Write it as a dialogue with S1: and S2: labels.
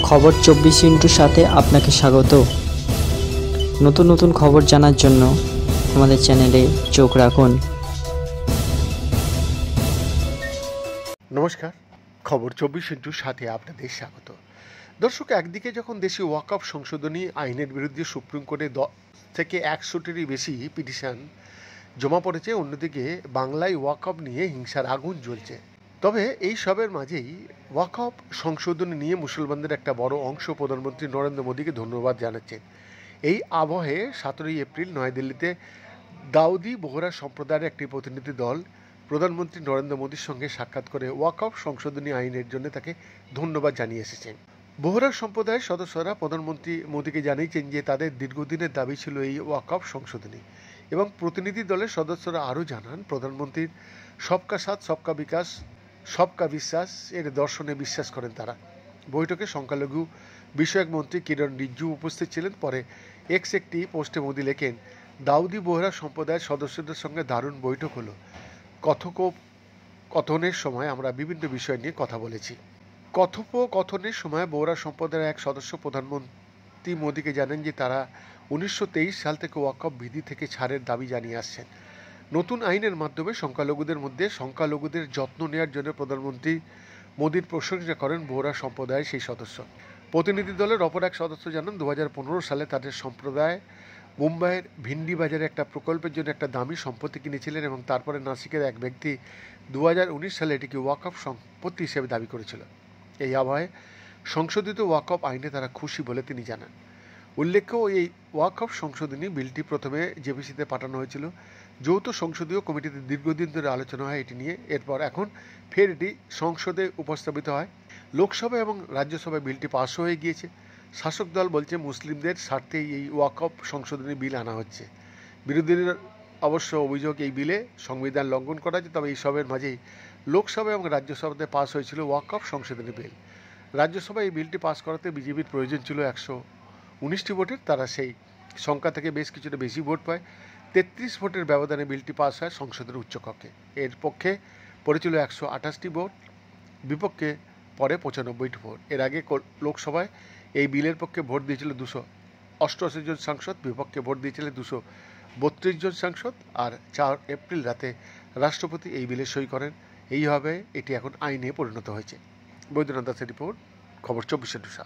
S1: খবর 24 সাথে আপনাকে স্বাগত। নতুন নতুন খবর জানার জন্য আমাদের চ্যানেলে চোখ রাখুন।
S2: নমস্কার, খবর 24 আপনাদের স্বাগত। দর্শক, একদিকে যখন দেশে ওয়াকফ সংশোধনী আইনের বিরুদ্ধে সুপ্রিম কোর্টে 10 থেকে 100টিরই বেশি পিটিশন জমা পড়েছে, অন্যদিকে বাংলায় ওয়াকফ নিয়ে হিংসার আগুন জ্বলছে। তবে এই সবের মাঝেই ওয়াকফ সংশোধনী নিয়ে মুসলমানদের একটা বড় অংশ প্রধানমন্ত্রী নরেন্দ্র মোদীকে ধন্যবাদ জানাচ্ছেন। এই আবহে 17 এপ্রিল নয়াদিল্লিতে দাউদি বোহরা সম্প্রদায়ের একটি প্রতিনিধি দল প্রধানমন্ত্রী নরেন্দ্র মোদীর সঙ্গে সাক্ষাৎ করে ওয়াকফ সংশোধনী আইনের জন্য তাকে ধন্যবাদ জানিয়ে এসেছেন। বোহরা সম্প্রদায়ের সদস্যরা প্রধানমন্ত্রী মোদীকে জানিয়েছেন যে তাদের দীর্ঘদিনের দাবি ছিল এই ওয়াকফ সংশোধনী, এবং প্রতিনিধি দলের সদস্যরা আরও জানান প্রধানমন্ত্রীর সবকা সাথ সবকা বিকাশ সবকা বিশ্বাস এর দর্শনে বিশ্বাস করেন তারা। বৈঠকে সংখ্যালঘু বিষয়ক মন্ত্রী কিরণ রিজিজু উপস্থিত ছিলেন। পরে এক্স একটি পোস্টে মোদী লেখেন, দাউদি বোহরা সম্প্রদায়ের সদস্যদের সঙ্গে দারুণ বৈঠক হলো। কথোপকথনের সময় আমরা বিভিন্ন বিষয় নিয়ে কথা বলেছি। কথোপকথনের সময় বোহরা সম্প্রদায়ের এক সদস্য প্রধানমন্ত্রী মোদীকে জানেন যে তারা 1923 সাল থেকে ওয়াকফ বিধি থেকে ছাড়ের দাবি জানিয়ে আসছেন। নতুন আইনের মাধ্যমে সংখ্যালঘুদের মধ্যে সংখ্যালঘুদের যত্ন নেওয়ার জন্য প্রধানমন্ত্রী মোদীর প্রশংসা করেন বোহরা সম্প্রদায়ের সেই সদস্য। প্রতিনিধি দলের অপর এক সদস্য জানান 2015 সালে তাদের সম্প্রদায় মুম্বাইয়ের ভিন্ডি বাজারে একটা প্রকল্পের জন্য একটা দামি সম্পত্তি কিনেছিলেন, এবং তারপরে নাসিকের এক ব্যক্তি 2019 সালে এটিকে ওয়াকফ সম্পত্তি হিসেবে দাবি করেছিল। এই আবহে সংশোধিত ওয়াকফ আইনে তারা খুশি বলে তিনি জানান। উল্লেখ্য, এই ওয়াকফ সংশোধনী বিলটি প্রথমে জেপিসিতে পাঠানো হয়েছিল। যৌথ সংসদীয় কমিটিতে দীর্ঘদিন ধরে আলোচনা হয় এটি নিয়ে। এরপর এখন ফের এটি সংসদে উপস্থাপিত হয়। লোকসভা এবং রাজ্যসভায় বিলটি পাস হয়ে গিয়েছে। শাসক দল বলছে মুসলিমদের স্বার্থেই এই ওয়াকফ সংশোধনী বিল আনা হচ্ছে। বিরোধীদের অবশ্য অভিযোগ এই বিলে সংবিধান লঙ্ঘন করা হয়েছে। তবে এই সবের মাঝেই লোকসভা এবং রাজ্যসভাতে পাস হয়েছিল ওয়াকফ সংশোধনী বিল। রাজ্যসভায় এই বিলটি পাস করাতে বিজেপির প্রয়োজন ছিল 119টি ভোটের। তারা সেই সংখ্যা থেকে বেশ কিছুটা বেশি ভোট পায়। 33 ভোটের ব্যবধানে বিলটি পাস হয় সংসদের উচ্চকক্ষে। এর পক্ষে পড়েছিল 128টি ভোট, বিপক্ষে পরে 95টি ভোট। এর আগে লোকসভায় এই বিলের পক্ষে ভোট দিয়েছিল 288 জন সাংসদ, বিপক্ষে ভোট দিয়েছিলেন 232 জন সাংসদ। আর 4 এপ্রিল রাতে রাষ্ট্রপতি এই বিলে সই করেন। এইভাবে এটি এখন আইনে পরিণত হয়েছে। বৈদ্যনাথ দাসের রিপোর্ট, খবর 24/7।